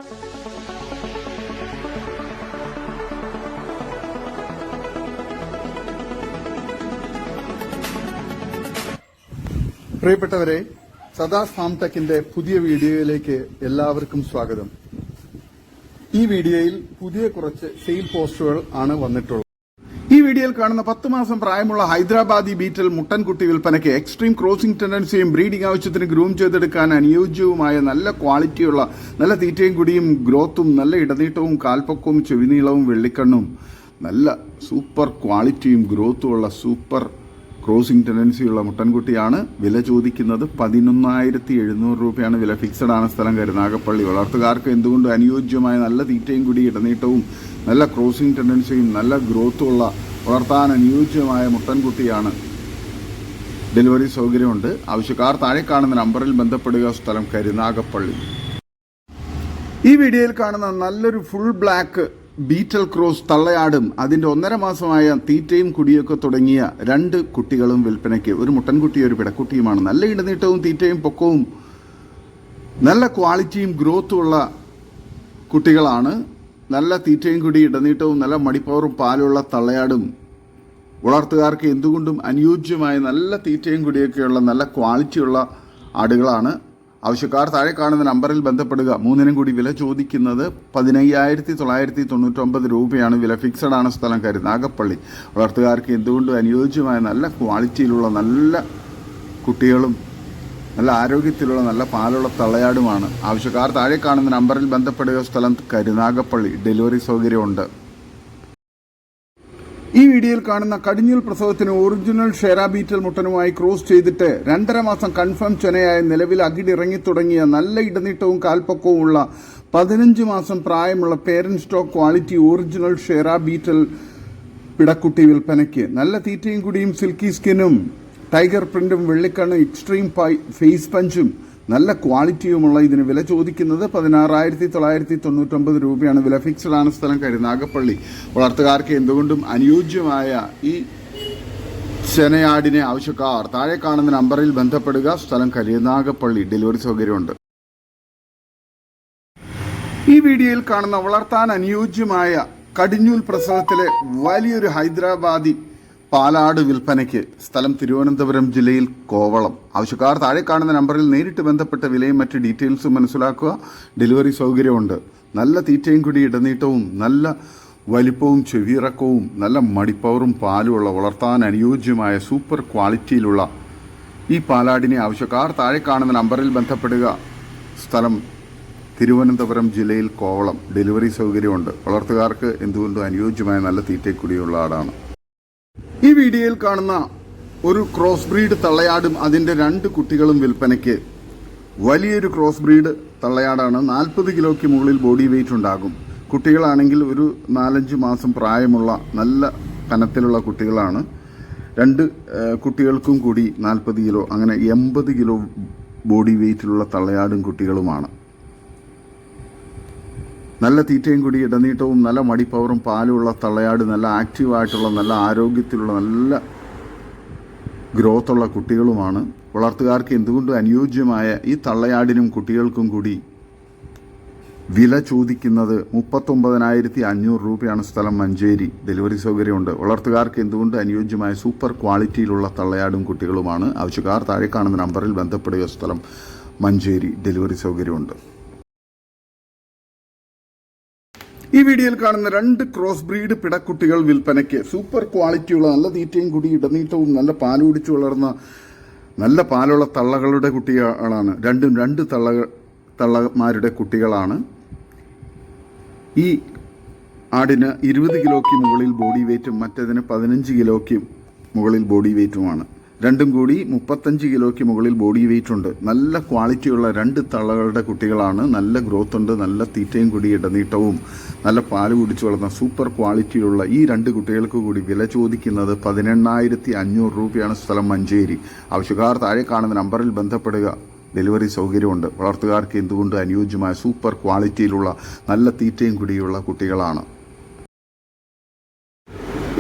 പ്രിയപ്പെട്ടവരെ, സദാസ് ഫാം ടെക്കിന്റെ പുതിയ വീഡിയോയിലേക്ക് എല്ലാവർക്കും സ്വാഗതം. ഈ വീഡിയോയിൽ പുതിയ കുറച്ച് സെയിൽ പോസ്റ്റുകൾ ആണ് വന്നിട്ടുള്ളത്. ഈ വീഡിയോയിൽ കാണുന്ന 10 മാസം പ്രായമുള്ള ഹൈദരാബാദി ബീറ്റൽ മുട്ടൻകുട്ടി വിൽപ്പനയ്ക്ക് എക്സ്ട്രീം ക്രോസിംഗ് ടെൻഡൻസിയും ബ്രീഡിംഗ് ആവശ്യത്തിന് ഗ്രൂം ചെയ്തെടുക്കാൻ അനുയോജ്യവുമായ നല്ല ക്വാളിറ്റിയുള്ള നല്ല തീറ്റയും കുടിയും ഗ്രോത്തും നല്ല ഇടനീട്ടവും കാൽപ്പൊക്കവും ചെവിനീളവും വെള്ളിക്കണ്ണും നല്ല സൂപ്പർ ക്വാളിറ്റിയും ഗ്രോത്തുമുള്ള സൂപ്പർ ക്രോസിംഗ് ടെൻഡൻസിയുള്ള മുട്ടൻകുട്ടിയാണ്. വില ചോദിക്കുന്നത് 11,700 രൂപയാണ്. വില ഫിക്സഡ് ആണ്. സ്ഥലം കരുനാഗപ്പള്ളി. വളർത്തുകാർക്ക് എന്തുകൊണ്ട് അനുയോജ്യമായ നല്ല തീറ്റയും കൂടി ഇടനീട്ടവും നല്ല ക്രോസിംഗ് ടെൻഡൻസിയും നല്ല ഗ്രോത്തുമുള്ള വളർത്താൻ അനുയോജ്യമായ മുട്ടൻകുട്ടിയാണ്. ഡെലിവറി സൗകര്യമുണ്ട്. ആവശ്യക്കാർ താഴെ കാണുന്ന നമ്പറിൽ ബന്ധപ്പെടുക. സ്ഥലം കരുനാഗപ്പള്ളി. ഈ വീഡിയോയിൽ കാണുന്ന നല്ലൊരു ഫുൾ ബ്ലാക്ക് ബീറ്റൽ ക്രോസ് തള്ളയാടും അതിൻ്റെ 1.5 മാസമായ തീറ്റയും കുടിയൊക്കെ തുടങ്ങിയ 2 കുട്ടികളും വിൽപ്പനയ്ക്ക്. ഒരു മുട്ടൻകുട്ടിയും ഒരു പിടക്കുട്ടിയുമാണ്. നല്ല ഇടനീട്ടവും തീറ്റയും പൊക്കവും നല്ല ക്വാളിറ്റിയും ഗ്രോത്തുമുള്ള കുട്ടികളാണ്. നല്ല തീറ്റയും കുടി ഇടനീട്ടവും നല്ല മടിപ്പവറും പാലുള്ള തള്ളയാടും വളർത്തുകാർക്ക് എന്തുകൊണ്ടും അനുയോജ്യമായ നല്ല തീറ്റയും കുടിയൊക്കെയുള്ള നല്ല ക്വാളിറ്റിയുള്ള ആടുകളാണ്. ആവശ്യക്കാർ താഴെ കാണുന്ന നമ്പറിൽ ബന്ധപ്പെടുക. 3-നും കൂടി വില ചോദിക്കുന്നത് 15,999 രൂപയാണ്. വില ഫിക്സഡ് ആണ്. സ്ഥലം കരുനാഗപ്പള്ളി. വളർത്തുകാർക്ക് എന്തുകൊണ്ടും അനുയോജ്യമായ നല്ല ക്വാളിറ്റിയിലുള്ള നല്ല കുട്ടികളും നല്ല ആരോഗ്യത്തിലുള്ള നല്ല പാലുള്ള തള്ളയാടുമാണ്. ആവശ്യക്കാർ താഴെ കാണുന്ന നമ്പറിൽ ബന്ധപ്പെടുക. സ്ഥലം കരുനാഗപ്പള്ളി. ഡെലിവറി സൗകര്യമുണ്ട്. ഈ വീഡിയോയിൽ കാണുന്ന കടിഞ്ഞൂൽ പ്രസവത്തിന് ഒറിജിനൽ ഷെറാ ബീറ്റൽ മുട്ടനുമായി ക്രോസ് ചെയ്തിട്ട് 2.5 മാസം കൺഫേം ചെനയായ നിലവിൽ അകിടിറങ്ങി തുടങ്ങിയ നല്ല ഇടനീട്ടവും കാൽപ്പൊക്കവും ഉള്ള 15 മാസം പ്രായമുള്ള പേരന്റ് സ്റ്റോക്ക് ക്വാളിറ്റി ഒറിജിനൽ ഷെറാ ബീറ്റൽ പിടക്കുട്ടി വിൽപ്പനയ്ക്ക്. നല്ല തീറ്റയും കുടിയും സിൽക്കി സ്കിന്നും ടൈഗർ പ്രിന്റും വെള്ളിക്കണ്ണും എക്സ്ട്രീം ഫേസ് പഞ്ചും നല്ല ക്വാളിറ്റിയുമുള്ള ഇതിന് വില ചോദിക്കുന്നത് 16,999 രൂപയാണ്. വില ഫിക്സഡ് ആണ്. സ്ഥലം കരുനാഗപ്പള്ളി. വളർത്തുകാർക്ക് എന്തുകൊണ്ടും അനുയോജ്യമായ ഈ ചെനയാടിനെ ആവശ്യക്കാർ താഴെ കാണുന്ന നമ്പറിൽ ബന്ധപ്പെടുക. സ്ഥലം കരുനാഗപ്പള്ളി. ഡെലിവറി സൗകര്യമുണ്ട്. ഈ വീഡിയോയിൽ കാണുന്ന വളർത്താൻ അനുയോജ്യമായ കടിഞ്ഞൂൽ പ്രസവത്തിലെ വലിയൊരു ഹൈദരാബാദി പാലാട് വിൽപ്പനയ്ക്ക്. സ്ഥലം തിരുവനന്തപുരം ജില്ലയിൽ കോവളം. ആവശ്യക്കാർ താഴെ കാണുന്ന നമ്പറിൽ നേരിട്ട് ബന്ധപ്പെട്ട വിലയും മറ്റ് ഡീറ്റെയിൽസും മനസ്സിലാക്കുക. ഡെലിവറി സൗകര്യമുണ്ട്. നല്ല തീറ്റയും കൂടി ഇടനീട്ടവും നല്ല വലിപ്പവും ചെവിയിറക്കവും നല്ല മടിപ്പവറും പാലുമുള്ള വളർത്താൻ അനുയോജ്യമായ സൂപ്പർ ക്വാളിറ്റിയിലുള്ള ഈ പാലാടിനെ ആവശ്യക്കാർ താഴെ കാണുന്ന നമ്പറിൽ ബന്ധപ്പെടുക. സ്ഥലം തിരുവനന്തപുരം ജില്ലയിൽ കോവളം. ഡെലിവറി സൗകര്യമുണ്ട്. വളർത്തുകാർക്ക് എന്തുകൊണ്ടും അനുയോജ്യമായ നല്ല തീറ്റക്കുടിയുള്ള ആടാണ്. ഈ വീഡിയോയിൽ കാണുന്ന ഒരു ക്രോസ് ബ്രീഡ് തള്ളയാടും അതിൻ്റെ 2 കുട്ടികളും വിൽപ്പനയ്ക്ക്. വലിയൊരു ക്രോസ് ബ്രീഡ് തള്ളയാടാണ്. 40 കിലോയ്ക്ക് മുകളിൽ ബോഡി വെയിറ്റ് ഉണ്ടാകും. കുട്ടികളാണെങ്കിൽ ഒരു 4-5 മാസം പ്രായമുള്ള നല്ല കനത്തിലുള്ള കുട്ടികളാണ്. 2 കുട്ടികൾക്കും കൂടി 40 കിലോ, അങ്ങനെ 80 കിലോ ബോഡി വെയിറ്റിലുള്ള തള്ളയാടും കുട്ടികളുമാണ്. നല്ല തീറ്റയും കൂടി ഇടനീട്ടവും നല്ല മടിപ്പവറും പാലുമുള്ള തള്ളയാട് നല്ല ആക്റ്റീവായിട്ടുള്ള നല്ല ആരോഗ്യത്തിലുള്ള നല്ല ഗ്രോത്തുള്ള കുട്ടികളുമാണ്. വളർത്തുകാർക്ക് എന്തുകൊണ്ടും അനുയോജ്യമായ ഈ തള്ളയാടിനും കുട്ടികൾക്കും കൂടി വില ചോദിക്കുന്നത് 39,500 രൂപയാണ്. സ്ഥലം മഞ്ചേരി. ഡെലിവറി സൗകര്യമുണ്ട്. വളർത്തുകാർക്ക് എന്തുകൊണ്ട് അനുയോജ്യമായ സൂപ്പർ ക്വാളിറ്റിയിലുള്ള തള്ളയാടും കുട്ടികളുമാണ്. ആവശ്യക്കാർ താഴെ കാണുന്ന നമ്പറിൽ ബന്ധപ്പെടുക. സ്ഥലം മഞ്ചേരി. ഡെലിവറി സൗകര്യമുണ്ട്. ഈ വീഡിയോയിൽ കാണുന്ന 2 ക്രോസ് ബ്രീഡ് പിടക്കുട്ടികൾ വിൽപ്പനയ്ക്ക്. സൂപ്പർ ക്വാളിറ്റിയുള്ള നല്ല തീറ്റയും കൂടി ഇടനീട്ടവും നല്ല പാല് കുടിച്ചു വളർന്ന നല്ല പാലുള്ള തള്ളകളുടെ കുട്ടികളാണ്. 2 തള്ളമാരുടെ കുട്ടികളാണ്. ഈ ആടിന് 20 കിലോയ്ക്ക് മുകളിൽ ബോഡി വെയ്റ്റും മറ്റേതിന് 15 കിലോയ്ക്ക് മുകളിൽ ബോഡി വെയ്റ്റുമാണ്. 2 കൂടി 35 കിലോയ്ക്ക് മുകളിൽ ബോഡി വെയിറ്റ് ഉണ്ട്. നല്ല ക്വാളിറ്റിയുള്ള 2 തള്ളകളുടെ കുട്ടികളാണ്. നല്ല ഗ്രോത്ത് ഉണ്ട്. നല്ല തീറ്റയും കൂടി ഇടനീട്ടവും നല്ല പാല് കുടിച്ചു വളർന്ന സൂപ്പർ ക്വാളിറ്റിയുള്ള ഈ 2 കുട്ടികൾക്ക് കൂടി വില ചോദിക്കുന്നത് 18,500 രൂപയാണ്. സ്ഥലം മഞ്ചേരി. ആവശ്യക്കാർ താഴെ കാണുന്ന നമ്പറിൽ ബന്ധപ്പെടുക. ഡെലിവറി സൗകര്യമുണ്ട്. വളർത്തുകാർക്ക് എന്തുകൊണ്ട് അനുയോജ്യമായ സൂപ്പർ ക്വാളിറ്റിയിലുള്ള നല്ല തീറ്റയും കുടിയുള്ള കുട്ടികളാണ്.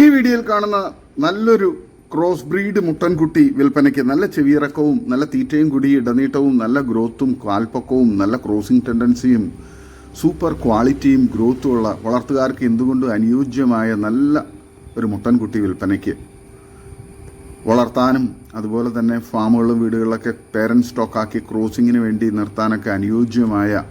ഈ വീഡിയോയിൽ കാണുന്ന നല്ലൊരു ക്രോസ് ബ്രീഡ് മുട്ടൻകുട്ടി വിൽപ്പനയ്ക്ക്. നല്ല ചെവിയിറക്കവും നല്ല തീറ്റയും കുടി ഇടനീട്ടവും നല്ല ഗ്രോത്തും കാൽപ്പൊക്കവും നല്ല ക്രോസിംഗ് ടെൻഡൻസിയും സൂപ്പർ ക്വാളിറ്റിയും ഗ്രോത്തും ഉള്ള വളർത്തുകാർക്ക് എന്തുകൊണ്ടും അനുയോജ്യമായ നല്ല ഒരു മുട്ടൻകുട്ടി വിൽപ്പനയ്ക്ക്. വളർത്താനും അതുപോലെ തന്നെ ഫാമുകളിലും വീടുകളിലൊക്കെ പേരൻറ് സ്റ്റോക്കാക്കി ക്രോസിങ്ങിന് വേണ്ടി നിർത്താനൊക്കെ അനുയോജ്യമായ,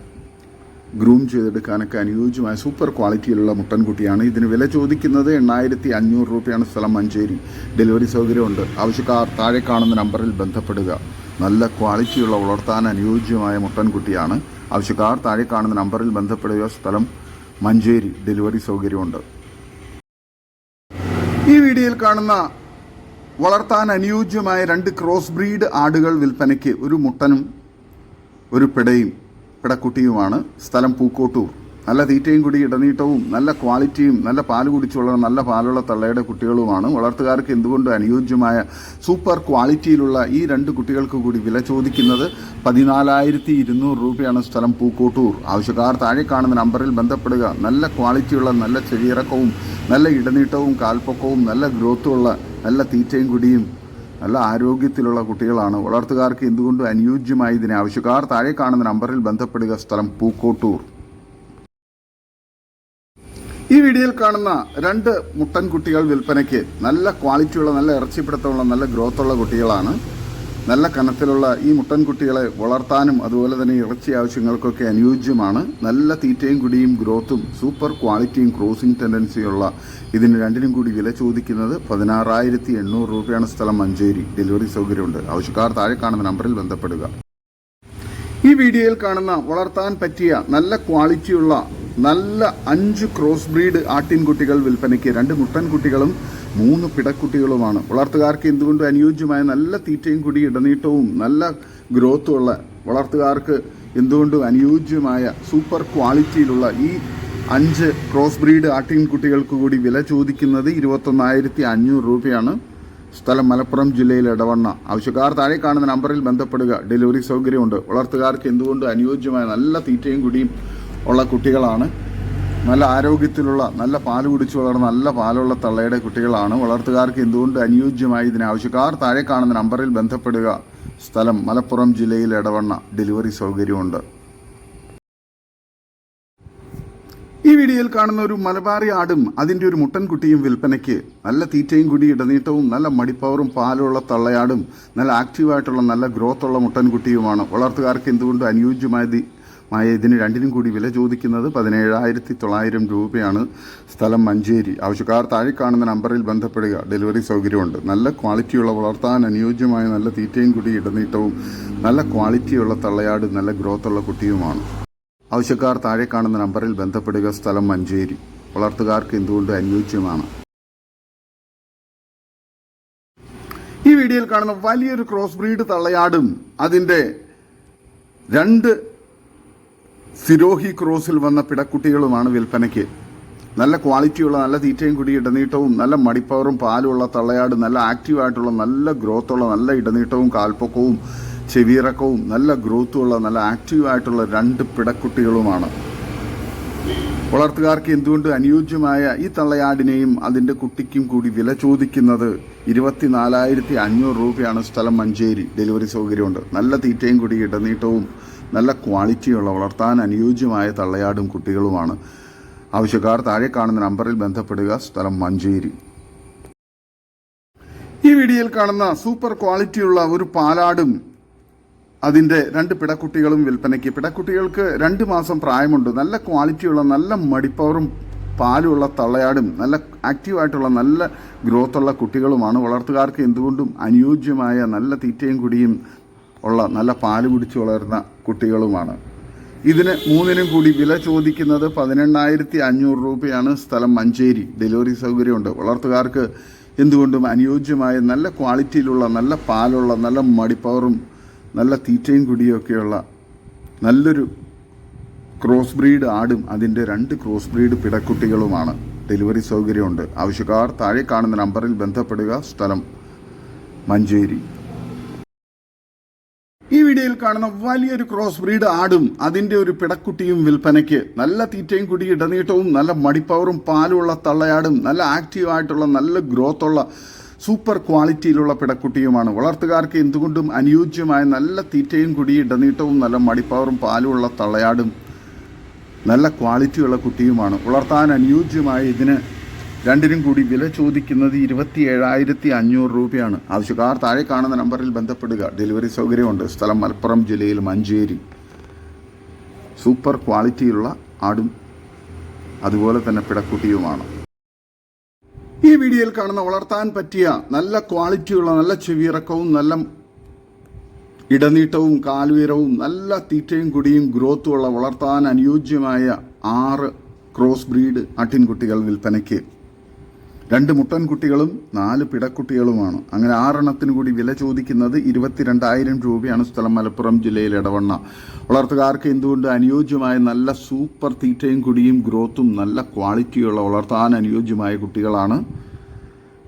ഗ്രൂം ചെയ്തെടുക്കാനൊക്കെ അനുയോജ്യമായ സൂപ്പർ ക്വാളിറ്റിയിലുള്ള മുട്ടൻകുട്ടിയാണ്. ഇതിന് വില ചോദിക്കുന്നത് 8500 രൂപയാണ്. സ്ഥലം മഞ്ചേരി. ഡെലിവറി സൗകര്യമുണ്ട്. ആവശ്യക്കാർ താഴെ കാണുന്ന നമ്പറിൽ ബന്ധപ്പെടുക. നല്ല ക്വാളിറ്റിയുള്ള വളർത്താൻ അനുയോജ്യമായ മുട്ടൻകുട്ടിയാണ്. ആവശ്യക്കാർ താഴെ കാണുന്ന നമ്പറിൽ ബന്ധപ്പെടുക. സ്ഥലം മഞ്ചേരി. ഡെലിവറി സൗകര്യമുണ്ട്. ഈ വീഡിയോയിൽ കാണുന്ന വളർത്താൻ അനുയോജ്യമായ 2 ക്രോസ് ബ്രീഡ് ആടുകൾ വിൽപ്പനയ്ക്ക്. ഒരു മുട്ടനും ഒരു പിടക്കുട്ടിയുമാണ്. സ്ഥലം പൂക്കോട്ടൂർ. നല്ല തീറ്റയും കൂടി ഇടനീട്ടവും നല്ല ക്വാളിറ്റിയും നല്ല പാല് കുടിച്ചുള്ള നല്ല പാലുള്ള തള്ളയുടെ കുട്ടികളുമാണ്. വളർത്തുകാർക്ക് എന്തുകൊണ്ട് അനുയോജ്യമായ സൂപ്പർ ക്വാളിറ്റിയിലുള്ള ഈ 2 കുട്ടികൾക്ക് കൂടി വില ചോദിക്കുന്നത് 14,200 രൂപയാണ്. സ്ഥലം പൂക്കോട്ടൂർ. ആവശ്യക്കാർ താഴെ കാണുന്ന നമ്പറിൽ ബന്ധപ്പെടുക. നല്ല ക്വാളിറ്റിയുള്ള നല്ല ചെവിയിറക്കവും നല്ല ഇടനീട്ടവും കാൽപ്പൊക്കവും നല്ല ഗ്രോത്തുമുള്ള നല്ല തീറ്റയും കുടിയും നല്ല ആരോഗ്യത്തിലുള്ള കുട്ടികളാണ്. വളർത്തുകാർക്ക് എന്തുകൊണ്ടും അനുയോജ്യമായി ഇതിനെ. ആവശ്യക്കാർ താഴെ കാണുന്ന നമ്പറിൽ ബന്ധപ്പെടുക. സ്ഥലം പൂക്കോട്ടൂർ. ഈ വീഡിയോയിൽ കാണുന്ന 2 മുട്ടൻകുട്ടികൾ വിൽപ്പനയ്ക്ക്. നല്ല ക്വാളിറ്റിയുള്ള നല്ല ഇറച്ചിപ്പിടുത്തമുള്ള നല്ല ഗ്രോത്തുള്ള കുട്ടികളാണ്. നല്ല കനത്തിലുള്ള ഈ മുട്ടൻകുട്ടികളെ വളർത്താനും അതുപോലെ തന്നെ ഇറച്ചി ആവശ്യങ്ങൾക്കൊക്കെ അനുയോജ്യമാണ്. നല്ല തീറ്റയും കുടിയും ഗ്രോത്തും സൂപ്പർ ക്വാളിറ്റിയും ക്രോസിംഗ് ടെൻഡൻസിയുള്ള ഇതിന് 2നും കൂടി വില ചോദിക്കുന്നത് 16,800 രൂപയാണ്. സ്ഥലം മഞ്ചേരി. ഡെലിവറി സൗകര്യമുണ്ട്. ആവശ്യക്കാർ താഴെ കാണുന്ന നമ്പറിൽ ബന്ധപ്പെടുക. ഈ വീഡിയോയിൽ കാണുന്ന വളർത്താൻ പറ്റിയ നല്ല ക്വാളിറ്റിയുള്ള നല്ല 5 ക്രോസ് ബ്രീഡ് ആട്ടിൻകുട്ടികൾ വിൽപ്പനയ്ക്ക്. 2 മുട്ടൻകുട്ടികളും 3 പിടക്കുട്ടികളുമാണ്. വളർത്തുകാർക്ക് എന്തുകൊണ്ട് അനുയോജ്യമായ നല്ല തീറ്റയും കൂടി ഇടനീട്ടവും നല്ല ഗ്രോത്തുമുള്ള വളർത്തുകാർക്ക് എന്തുകൊണ്ടും അനുയോജ്യമായ സൂപ്പർ ക്വാളിറ്റിയിലുള്ള ഈ 5 ക്രോസ് ബ്രീഡ് ആട്ടിൻകുട്ടികൾക്ക് കൂടി വില ചോദിക്കുന്നത് 21,500 രൂപയാണ്. സ്ഥലം മലപ്പുറം ജില്ലയിൽ എടവണ്ണ. ആവശ്യക്കാർ താഴെ കാണുന്ന നമ്പറിൽ ബന്ധപ്പെടുക. ഡെലിവറി സൗകര്യമുണ്ട്. വളർത്തുകാർക്ക് എന്തുകൊണ്ട് അനുയോജ്യമായ നല്ല തീറ്റയും കുടിയും ഉള്ള കുട്ടികളാണ്. നല്ല ആരോഗ്യത്തിലുള്ള നല്ല പാല് കുടിച്ചു വളർന്ന നല്ല പാലുള്ള തള്ളയുടെ കുട്ടികളാണ്. വളർത്തുകാർക്ക് എന്തുകൊണ്ട് അനുയോജ്യമായി ഇതിന്. ആവശ്യക്കാർ താഴെ കാണുന്ന നമ്പറിൽ ബന്ധപ്പെടുക. സ്ഥലം മലപ്പുറം ജില്ലയിൽ എടവണ്ണ. ഡെലിവറി സൗകര്യമുണ്ട്. ഈ വീഡിയോയിൽ കാണുന്ന ഒരു മലബാറി ആടും അതിൻ്റെ ഒരു മുട്ടൻകുട്ടിയും വിൽപ്പനയ്ക്ക്. നല്ല തീറ്റയും കൂടി ഇടനീട്ടവും നല്ല മടിപ്പവറും പാലുള്ള തള്ളയാടും നല്ല ആക്റ്റീവായിട്ടുള്ള നല്ല ഗ്രോത്തുള്ള മുട്ടൻകുട്ടിയുമാണ്. വളർത്തുകാർക്ക് എന്തുകൊണ്ട് അനുയോജ്യമായ ഇതിന് 2നും കൂടി വില ചോദിക്കുന്നത് 17,900 രൂപയാണ്. സ്ഥലം മഞ്ചേരി. ആവശ്യക്കാർ താഴെ കാണുന്ന നമ്പറിൽ ബന്ധപ്പെടുക. ഡെലിവറി സൗകര്യമുണ്ട്. നല്ല ക്വാളിറ്റിയുള്ള വളർത്താൻ അനുയോജ്യമായ നല്ല തീറ്റയും കൂടി ഇടനീട്ടവും നല്ല ക്വാളിറ്റിയുള്ള തള്ളയാട് നല്ല ഗ്രോത്തുള്ള കുട്ടിയുമാണ്. ആവശ്യക്കാർ താഴെ കാണുന്ന നമ്പറിൽ ബന്ധപ്പെടുക. സ്ഥലം മഞ്ചേരി. വളർത്തുകാർക്ക് എന്തുകൊണ്ട് അനുയോജ്യമാണ്. ഈ വീഡിയോയിൽ കാണുന്ന വലിയൊരു ക്രോസ് ബ്രീഡ് തള്ളയാടും അതിൻ്റെ 2 സിരോഹി ക്രോസിൽ വന്ന പിടക്കുട്ടികളുമാണ് വിൽപ്പനയ്ക്ക്. നല്ല ക്വാളിറ്റിയുള്ള നല്ല തീറ്റയും കൂടി ഇടനീട്ടവും നല്ല മടിപ്പവറും പാലുള്ള തള്ളയാട് നല്ല ആക്റ്റീവായിട്ടുള്ള നല്ല ഗ്രോത്തുള്ള നല്ല ഇടനീട്ടവും കാൽപ്പൊക്കവും ചെവിയിറക്കവും നല്ല ഗ്രോത്തുള്ള നല്ല ആക്റ്റീവായിട്ടുള്ള 2 പിടക്കുട്ടികളുമാണ്. വളർത്തുകാർക്ക് എന്തുകൊണ്ട് അനുയോജ്യമായ ഈ തള്ളയാടിനെയും അതിൻ്റെ കുട്ടിക്കും കൂടി വില ചോദിക്കുന്നത് 24,500 രൂപയാണ്. സ്ഥലം മഞ്ചേരി. ഡെലിവറി സൗകര്യമുണ്ട്. നല്ല തീറ്റയും കൂടി ഇടനീട്ടവും നല്ല ക്വാളിറ്റിയുള്ള വളർത്താൻ അനുയോജ്യമായ തള്ളയാടും കുട്ടികളുമാണ്. ആവശ്യക്കാർ താഴെ കാണുന്ന നമ്പറിൽ ബന്ധപ്പെടുക. സ്ഥലം മഞ്ചേരി. ഈ വീഡിയോയിൽ കാണുന്ന സൂപ്പർ ക്വാളിറ്റിയുള്ള ഒരു പാലാടും അതിൻ്റെ 2 പിടക്കുട്ടികളും വിൽപ്പനയ്ക്ക്. പിടക്കുട്ടികൾക്ക് 2 മാസം പ്രായമുണ്ട്. നല്ല ക്വാളിറ്റിയുള്ള നല്ല മടിപ്പവറും പാലുള്ള തള്ളയാടും നല്ല ആക്റ്റീവായിട്ടുള്ള നല്ല ഗ്രോത്തുള്ള കുട്ടികളുമാണ്. വളർത്തുകാർക്ക് എന്തുകൊണ്ടും അനുയോജ്യമായ നല്ല തീറ്റയും കുടിയും ഉള്ള നല്ല പാല് കുടിച്ച് വളരുന്ന കുട്ടികളുമാണ്. ഇതിന് 3നും കൂടി വില ചോദിക്കുന്നത് 18,500 രൂപയാണ്. സ്ഥലം മഞ്ചേരി. ഡെലിവറി സൗകര്യമുണ്ട്. വളർത്തുകാർക്ക് എന്തുകൊണ്ടും അനുയോജ്യമായ നല്ല ക്വാളിറ്റിയിലുള്ള നല്ല പാലുള്ള നല്ല മടിപ്പവറും നല്ല തീറ്റയും കുടിയൊക്കെയുള്ള നല്ലൊരു ക്രോസ് ബ്രീഡ് ആടും അതിൻ്റെ 2 ക്രോസ് ബ്രീഡ് പിടക്കുട്ടികളുമാണ്. ഡെലിവറി സൗകര്യമുണ്ട്. ആവശ്യക്കാർ താഴെ കാണുന്ന നമ്പറിൽ ബന്ധപ്പെടുക. സ്ഥലം മഞ്ചേരി. ഈ വീഡിയോയിൽ കാണുന്ന വലിയൊരു ക്രോസ് ബ്രീഡ് ആടും അതിൻ്റെ ഒരു പിടക്കുട്ടിയും വിൽപ്പനയ്ക്ക്. നല്ല തീറ്റയും കുടി ഇടനീട്ടവും നല്ല മടിപ്പവറും പാലുള്ള തള്ളയാടും നല്ല ആക്റ്റീവായിട്ടുള്ള നല്ല ഗ്രോത്തുള്ള സൂപ്പർ ക്വാളിറ്റിയിലുള്ള പിടക്കുട്ടിയുമാണ്. വളർത്തുകാർക്ക് എന്തുകൊണ്ടും അനുയോജ്യമായ നല്ല തീറ്റയും കുടി ഇടനീട്ടവും നല്ല മടിപ്പവറും പാലുള്ള തള്ളയാടും നല്ല ക്വാളിറ്റിയുള്ള കുട്ടിയുമാണ്. വളർത്താൻ അനുയോജ്യമായ ഇതിന് രണ്ടിനും കൂടി വില ചോദിക്കുന്നത് 27,500 രൂപയാണ്. ആവശ്യക്കാർ താഴെ കാണുന്ന നമ്പറിൽ ബന്ധപ്പെടുക. ഡെലിവറി സൗകര്യമുണ്ട്. സ്ഥലം മലപ്പുറം ജില്ലയിൽ മഞ്ചേരി. സൂപ്പർ ക്വാളിറ്റിയുള്ള ആടും അതുപോലെ തന്നെ പിടക്കുട്ടിയുമാണ്. ഈ വീഡിയോയിൽ കാണുന്ന വളർത്താൻ പറ്റിയ നല്ല ക്വാളിറ്റിയുള്ള നല്ല ചെവിയിറക്കവും നല്ല ഇടനീട്ടവും കാൽവീരവും നല്ല തീറ്റയും കുടിയും ഗ്രോത്തുമുള്ള വളർത്താൻ അനുയോജ്യമായ 6 ക്രോസ് ബ്രീഡ് ആട്ടിൻകുട്ടികൾ വിൽപ്പനയ്ക്ക്. 2 മുട്ടൻകുട്ടികളും 4 പിടക്കുട്ടികളുമാണ്. അങ്ങനെ 6 എണ്ണത്തിന് കൂടി വില ചോദിക്കുന്നത് 22,000 രൂപയാണ്. സ്ഥലം മലപ്പുറം ജില്ലയിൽ ഇടവണ്ണ. വളർത്തുകാർക്ക് എന്തുകൊണ്ട് അനുയോജ്യമായ നല്ല സൂപ്പർ തീറ്റയും കുടിയും ഗ്രോത്തും നല്ല ക്വാളിറ്റിയുള്ള വളർത്താൻ അനുയോജ്യമായ കുട്ടികളാണ്.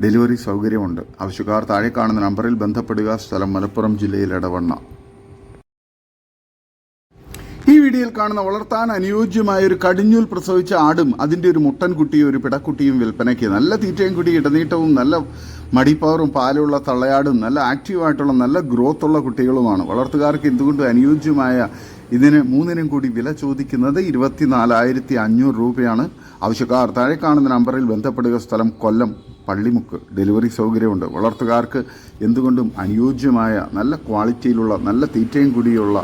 ഡെലിവറി സൗകര്യമുണ്ട്. ആവശ്യക്കാർ താഴെ കാണുന്ന നമ്പറിൽ ബന്ധപ്പെടുക. സ്ഥലം മലപ്പുറം ജില്ലയിൽ ഇടവണ്ണ. ഈ വീഡിയോയിൽ കാണുന്ന വളർത്താൻ അനുയോജ്യമായ ഒരു കടിഞ്ഞൂൽ പ്രസവിച്ച ആടും അതിൻ്റെ ഒരു മുട്ടൻകുട്ടിയും ഒരു പിടക്കുട്ടിയും വിൽപ്പനയ്ക്ക്. നല്ല തീറ്റയും കുടി ഇടനീട്ടവും നല്ല മടിപ്പവറും പാലുള്ള തള്ളയാടും നല്ല ആക്റ്റീവായിട്ടുള്ള നല്ല ഗ്രോത്തുള്ള കുട്ടികളുമാണ്. വളർത്തുകാർക്ക് എന്തുകൊണ്ട് അനുയോജ്യമായ ഇതിന് 3നും കൂടി വില ചോദിക്കുന്നത് 24,500 രൂപയാണ്. ആവശ്യക്കാർ താഴെ കാണുന്ന നമ്പറിൽ ബന്ധപ്പെടുക. സ്ഥലം കൊല്ലം പള്ളിമുക്ക്. ഡെലിവറി സൗകര്യമുണ്ട്. വളർത്തുകാർക്ക് എന്തുകൊണ്ടും അനുയോജ്യമായ നല്ല ക്വാളിറ്റിയിലുള്ള നല്ല തീറ്റയും കുടിയുള്ള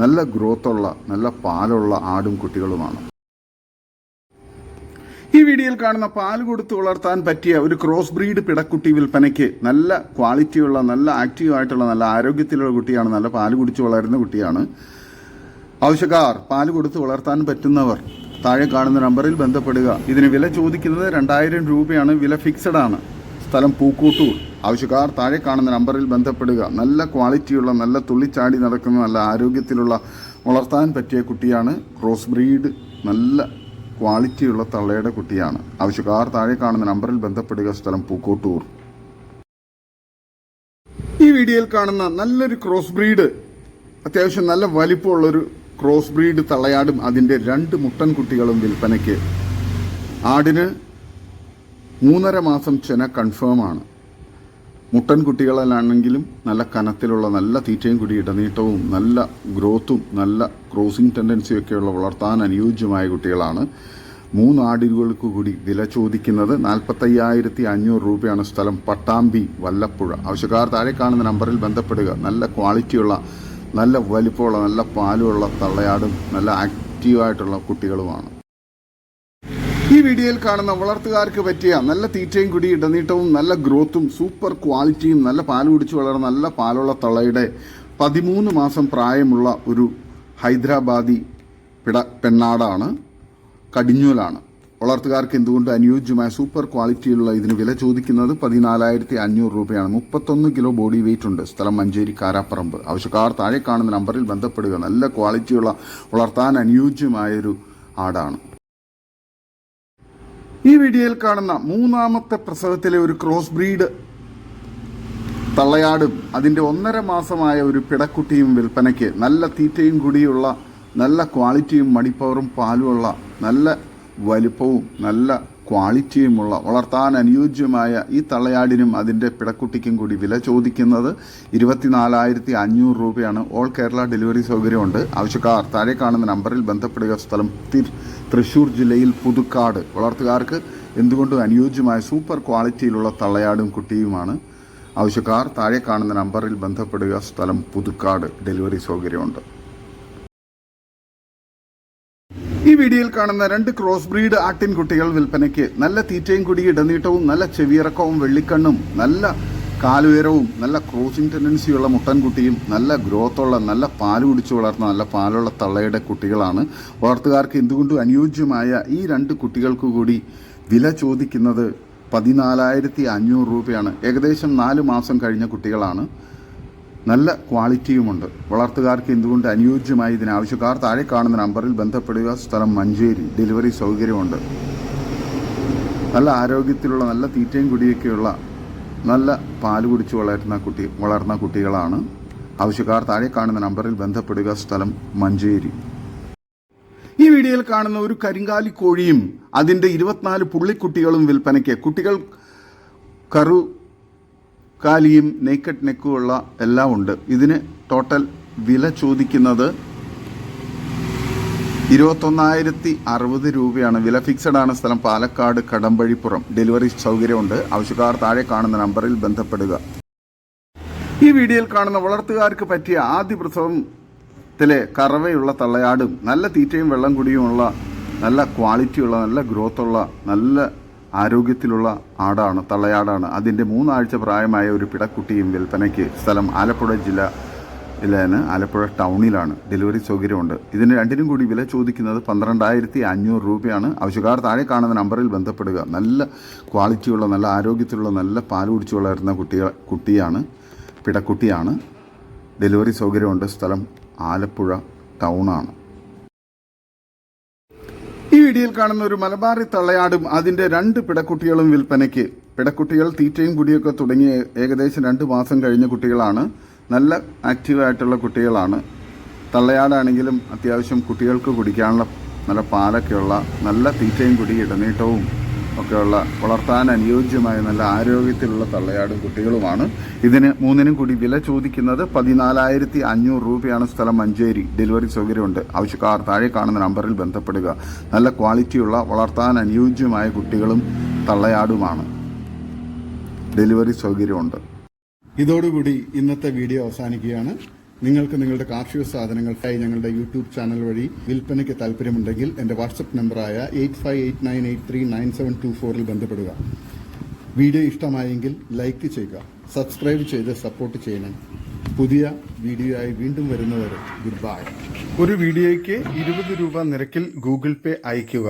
നല്ല ഗ്രോത്തുള്ള നല്ല പാലുള്ള ആടും കുട്ടികളുമാണ്. ഈ വീഡിയോയിൽ കാണുന്ന പാൽ കൊടുത്ത് വളർത്താൻ പറ്റിയ ഒരു ക്രോസ് ബ്രീഡ് പിടക്കുട്ടി വിൽപ്പനയ്ക്ക്. നല്ല ക്വാളിറ്റിയുള്ള നല്ല ആക്റ്റീവായിട്ടുള്ള നല്ല ആരോഗ്യത്തിലുള്ള കുട്ടിയാണ്. നല്ല പാൽ കുടിച്ച് വളരുന്ന കുട്ടിയാണ്. ആവശ്യക്കാർ പാൽ കൊടുത്ത് വളർത്താൻ പറ്റുന്നവർ താഴെ കാണുന്ന നമ്പറിൽ ബന്ധപ്പെടുക. ഇതിന് വില ചോദിക്കുന്നത് 2,000 രൂപയാണ്. വില ഫിക്സഡ് ആണ്. സ്ഥലം പൂക്കൂട്ടൂർ. ആവശ്യക്കാർ താഴെ കാണുന്ന നമ്പറിൽ ബന്ധപ്പെടുക. നല്ല ക്വാളിറ്റിയുള്ള നല്ല തുള്ളിച്ചാടി നടക്കുന്ന നല്ല ആരോഗ്യത്തിലുള്ള വളർത്താൻ പറ്റിയ കുട്ടിയാണ്. ക്രോസ് ബ്രീഡ് നല്ല ക്വാളിറ്റിയുള്ള തള്ളയുടെ കുട്ടിയാണ്. ആവശ്യക്കാർ താഴെ കാണുന്ന നമ്പറിൽ ബന്ധപ്പെടുക. സ്ഥലം പൂക്കോട്ടൂർ. ഈ വീഡിയോയിൽ കാണുന്ന നല്ലൊരു ക്രോസ് ബ്രീഡ് അത്യാവശ്യം നല്ല വലിപ്പമുള്ളൊരു ക്രോസ് ബ്രീഡ് തള്ളയാടും അതിൻ്റെ 2 മുട്ടൻകുട്ടികളും വിൽപ്പനയ്ക്ക്. ആടിന് 3.5 മാസം ചെന കൺഫേം ആണ്. മുട്ടൻകുട്ടികളിലാണെങ്കിലും നല്ല കനത്തിലുള്ള നല്ല തീറ്റയും കൂടി ഇടനീട്ടവും നല്ല ഗ്രോത്തും നല്ല ക്രോസിംഗ് ടെൻഡൻസിയൊക്കെയുള്ള വളർത്താൻ അനുയോജ്യമായ കുട്ടികളാണ്. 3 ആടുകൾക്ക് കൂടി വില ചോദിക്കുന്നത് 45,500 രൂപയാണ്. സ്ഥലം പട്ടാമ്പി വല്ലപ്പുഴ. ആവശ്യക്കാർ താഴെ കാണുന്ന നമ്പറിൽ ബന്ധപ്പെടുക. നല്ല ക്വാളിറ്റിയുള്ള നല്ല വലിപ്പമുള്ള നല്ല പാലുള്ള തള്ളയാടും നല്ല ആക്റ്റീവായിട്ടുള്ള കുട്ടികളുമാണ്. ഈ വീഡിയോയിൽ കാണുന്ന വളർത്തുകാർക്ക് പറ്റിയ നല്ല തീറ്റയും കുടി ഇടനീട്ടവും നല്ല ഗ്രോത്തും സൂപ്പർ ക്വാളിറ്റിയും നല്ല പാൽ കുടിച്ച് വളർന്ന നല്ല പാലുള്ള തള്ളയുടെ 13 മാസം പ്രായമുള്ള ഒരു ഹൈദരാബാദി പെണ്ണാടാണ്. കടിഞ്ഞൂലാണ്. വളർത്തുകാർക്ക് എന്തുകൊണ്ട് അനുയോജ്യമായ സൂപ്പർ ക്വാളിറ്റിയുള്ള ഇതിന് വില ചോദിക്കുന്നത് 14,500 രൂപയാണ്. 31 കിലോ ബോഡി വെയിറ്റ് ഉണ്ട്. സ്ഥലം മഞ്ചേരി കാരാപ്പറമ്പ്. ആവശ്യക്കാർ താഴെ കാണുന്ന നമ്പറിൽ ബന്ധപ്പെടുക. നല്ല ക്വാളിറ്റിയുള്ള വളർത്താൻ അനുയോജ്യമായൊരു ആടാണ്. ഈ വീഡിയോയിൽ കാണുന്ന 3ാമത്തെ പ്രസവത്തിലെ ഒരു ക്രോസ് ബ്രീഡ് തള്ളയാടും അതിൻ്റെ 1.5 മാസമായ ഒരു പിടക്കുട്ടിയും വിൽപ്പനയ്ക്ക്. നല്ല തീറ്റയും കുടിയുള്ള നല്ല ക്വാളിറ്റിയും മടിപ്പവറും പാലുമുള്ള നല്ല വലിപ്പവും നല്ല ക്വാളിറ്റിയുമുള്ള വളർത്താൻ അനുയോജ്യമായ ഈ തള്ളയാടിനും അതിൻ്റെ പിടക്കുട്ടിക്കും കൂടി വില ചോദിക്കുന്നത് 24,500 രൂപയാണ്. ഓൾ കേരള ഡെലിവറി സൗകര്യമുണ്ട്. ആവശ്യക്കാർ താഴെ കാണുന്ന നമ്പറിൽ ബന്ധപ്പെടുക. സ്ഥലം തൃശ്ശൂർ ജില്ലയിൽ പുതുക്കാട്. വളർത്തുകാർക്ക് എന്തുകൊണ്ടും അനുയോജ്യമായ സൂപ്പർ ക്വാളിറ്റിയിലുള്ള തള്ളയാടും കുട്ടിയുമാണ്. ആവശ്യക്കാർ താഴെ കാണുന്ന നമ്പറിൽ ബന്ധപ്പെടുക. സ്ഥലം പുതുക്കാട്. ഡെലിവറി സൗകര്യമുണ്ട്. ഈ വീഡിയോയിൽ കാണുന്ന 2 ക്രോസ് ബ്രീഡ് ആട്ടിൻകുട്ടികൾ വിൽപ്പനയ്ക്ക്. നല്ല തീറ്റയും കുടി ഇടനീട്ടവും നല്ല ചെവിയിറക്കവും വെള്ളിക്കണ്ണും നല്ല കാലുയരവും നല്ല ക്രോസിംഗ് ടെൻഡൻസിയുള്ള മുട്ടൻകുട്ടിയും നല്ല ഗ്രോത്തുള്ള നല്ല പാല് കുടിച്ച് വളർന്ന നല്ല പാലുള്ള തള്ളയുടെ കുട്ടികളാണ്. വളർത്തുകാർക്ക് എന്തുകൊണ്ടും അനുയോജ്യമായ ഈ 2 കുട്ടികൾക്ക് കൂടി വില ചോദിക്കുന്നത് 14,500 രൂപയാണ്. ഏകദേശം 4 മാസം കഴിഞ്ഞ കുട്ടികളാണ്. നല്ല ക്വാളിറ്റിയുമുണ്ട്. വളർത്തുകാർക്ക് എന്തുകൊണ്ട് അനുയോജ്യമായി ഇതിനാവശ്യക്കാർ താഴെ കാണുന്ന നമ്പറിൽ ബന്ധപ്പെടുക. സ്ഥലം മഞ്ചേരി. ഡെലിവറി സൗകര്യമുണ്ട്. നല്ല ആരോഗ്യത്തിലുള്ള നല്ല തീറ്റയും കുടിയൊക്കെയുള്ള നല്ല പാല് കുടിച്ച് വളർന്ന കുട്ടികളാണ്. ആവശ്യക്കാർ താഴെ കാണുന്ന നമ്പറിൽ ബന്ധപ്പെടുക. സ്ഥലം മഞ്ചേരി. ഈ വീഡിയോയിൽ കാണുന്ന ഒരു കരിങ്കാലി കോഴിയും അതിൻ്റെ 24 പുള്ളിക്കുട്ടികളും വിൽപ്പനയ്ക്ക്. കുട്ടികൾ കാലിയും നെയ്ക്കഡ് നെക്കുമുള്ള എല്ലാം ഉണ്ട്. ഇതിന് ടോട്ടൽ വില ചോദിക്കുന്നത് 21,060 രൂപയാണ് വില. ഫിക്സഡ് ആണ്. സ്ഥലം പാലക്കാട് കടമ്പഴിപ്പുറം. ഡെലിവറി സൗകര്യമുണ്ട്. ആവശ്യക്കാർ താഴെ കാണുന്ന നമ്പറിൽ ബന്ധപ്പെടുക. ഈ വീഡിയോയിൽ കാണുന്ന വളർത്തുകാർക്ക് പറ്റിയ ആദ്യ പ്രസവത്തിലെ കറവയുള്ള തള്ളയാടും നല്ല തീറ്റയും വെള്ളം കുടിയുമുള്ള നല്ല ക്വാളിറ്റിയുള്ള നല്ല ഗ്രോത്തുള്ള നല്ല ആരോഗ്യത്തിലുള്ള ആടാണ്, തള്ളയാടാണ്. അതിൻ്റെ 3 ആഴ്ച പ്രായമായ ഒരു പിടക്കുട്ടിയും വിൽപ്പനയ്ക്ക്. സ്ഥലം ആലപ്പുഴ ജില്ലയിലാണ്, ആലപ്പുഴ ടൗണിലാണ്. ഡെലിവറി സൗകര്യമുണ്ട്. ഇതിന് രണ്ടിനും കൂടി വില ചോദിക്കുന്നത് 12,500 രൂപയാണ്. ആവശ്യക്കാർ താഴെ കാണുന്ന നമ്പറിൽ ബന്ധപ്പെടുക. നല്ല ക്വാളിറ്റിയുള്ള നല്ല ആരോഗ്യത്തിലുള്ള നല്ല പാൽ കുടിച്ചു വളരുന്ന കുട്ടിയാണ്, പിടക്കുട്ടിയാണ്. ഡെലിവറി സൗകര്യമുണ്ട്. സ്ഥലം ആലപ്പുഴ ടൗണാണ്. ഈ വീഡിയോയിൽ കാണുന്ന ഒരു മലബാറി തള്ളയാടും അതിൻ്റെ 2 പിടക്കുട്ടികളും വിൽപ്പനയ്ക്ക്. പിടക്കുട്ടികൾ തീറ്റയും കുടിയൊക്കെ തുടങ്ങി ഏകദേശം 2 മാസം കഴിഞ്ഞ കുട്ടികളാണ്. നല്ല ആക്റ്റീവായിട്ടുള്ള കുട്ടികളാണ്. തള്ളയാടാണെങ്കിലും അത്യാവശ്യം കുട്ടികൾക്ക് കുടിക്കാനുള്ള നല്ല പാലൊക്കെയുള്ള നല്ല തീറ്റയും കുടി ഇടനീട്ടവും ഒക്കെയുള്ള വളർത്താൻ അനുയോജ്യമായ നല്ല ആരോഗ്യത്തിലുള്ള തള്ളയാടും കുട്ടികളുമാണ്. ഇതിന് 3നും കൂടി വില ചോദിക്കുന്നത് 14,500 രൂപയാണ്. സ്ഥലം മഞ്ചേരി. ഡെലിവറി സൗകര്യമുണ്ട്. ആവശ്യക്കാർ താഴെ കാണുന്ന നമ്പറിൽ ബന്ധപ്പെടുക. നല്ല ക്വാളിറ്റിയുള്ള വളർത്താൻ അനുയോജ്യമായ കുട്ടികളും തള്ളയാടുമാണ്. ഡെലിവറി സൗകര്യമുണ്ട്. ഇതോടുകൂടി ഇന്നത്തെ വീഡിയോ അവസാനിക്കുകയാണ്. നിങ്ങൾക്ക് നിങ്ങളുടെ കാർഷിക സാധനങ്ങൾക്കായി ഞങ്ങളുടെ യൂട്യൂബ് ചാനൽ വഴി വിൽപ്പനയ്ക്ക് താല്പര്യമുണ്ടെങ്കിൽ എൻ്റെ വാട്സപ്പ് നമ്പറായ 8589839724 ബന്ധപ്പെടുക. വീഡിയോ ഇഷ്ടമായെങ്കിൽ ലൈക്ക് ചെയ്യുക, സബ്സ്ക്രൈബ് ചെയ്ത് സപ്പോർട്ട് ചെയ്യണം. പുതിയ വീഡിയോ ആയി വീണ്ടും വരുന്നവരെ ഗുഡ് ബൈ. ഒരു വീഡിയോയ്ക്ക് 20 രൂപ നിരക്കിൽ ഗൂഗിൾ പേ അയയ്ക്കുക.